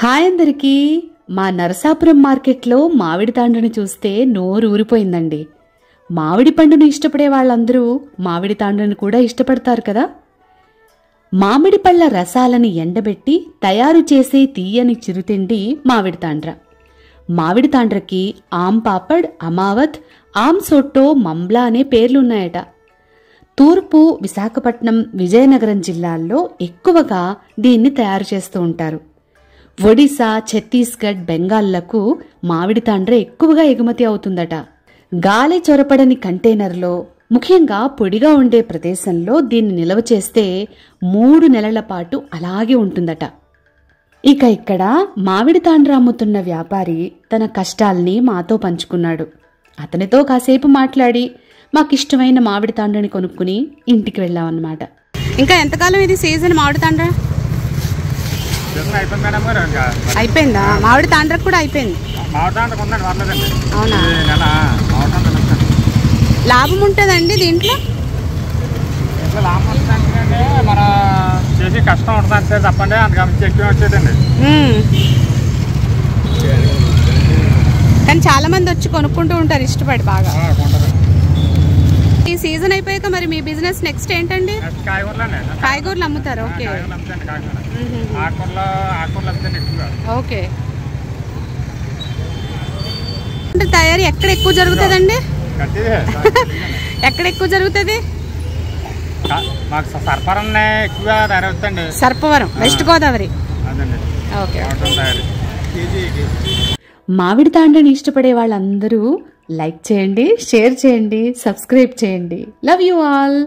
Hi అందరికీ. మా నరసాపురం మార్కెట్లో మామిడి తాండ్రని చూస్తే నోరు ఊరిపోయిందండి. మామిడి పండును ఇష్టపడే వాళ్ళందరూ మామిడి తాండ్రని కూడా ఇష్టపడతారు కదా. మామిడి పళ్ళ రసాలని ఎండబెట్టి తయారు చేసే తీయని చిరుతిండి మామిడి తాండ్ర. మామిడి తాండ్రకి ఆమ్ పాపడ్, అమావత్, ఆమ్ సొట్టో, మంబ్లా అనే పేర్లున్నాయట. తూర్పు విశాఖపట్నం, విజయనగరం జిల్లాల్లో ఎక్కువగా దీన్ని తయారు చేస్తూ ఉంటారు. ఒడిశా, ఛత్తీస్గఢ్, బెంగాల్లకు మామిడి తాండ్ర ఎక్కువగా ఎగుమతి అవుతుందట. గాలి చొరపడని కంటైనర్లో, ముఖ్యంగా పొడిగా ఉండే ప్రదేశంలో దీన్ని నిల్వ చేస్తే 3 నెలల పాటు అలాగే ఉంటుందట. ఇక ఇక్కడ మామిడి తాండ్ర అమ్ముతున్న వ్యాపారి తన కష్టాల్ని మాతో పంచుకున్నాడు. అతనితో కాసేపు మాట్లాడి మాకిష్టమైన మామిడి తాండ్రని కొనుక్కుని ఇంటికి వెళ్ళామన్నమాట. ఇంకా ఎంతకాలం ఇది సీజన్ మామిడి తాండ్ర? అయిపోయిందా? మామిడి తాండ్ర కూడా అయిపోయింది. అవునా? లాభం ఉంటుందండి దీంట్లో? కష్టం ఉంటుంది సార్, తప్పండి. అంతకు ఎక్కువ వచ్చేదండి. కానీ చాలా మంది వచ్చి కొనుక్కుంటూ ఉంటారు ఇష్టపడి బాగా. ఈ సీజన్ అయిపోయాక మరి మీ బిజినెస్ నెక్స్ట్ ఏంటండి? కాయగూరలు అమ్ముతారు. Okay okay. తయారీ ఎక్కడ ఎక్కువ జరుగుతుందండి? ఎక్కడ ఎక్కువ జరుగుతుంది? సర్పవరం, వెస్ట్ గోదావరి. ఓకే. మామిడి తాండ్రని ఇష్టపడే వాళ్ళందరూ లైక్ చేయండి, షేర్ చేయండి, సబ్స్క్రైబ్ చేయండి. Love you all.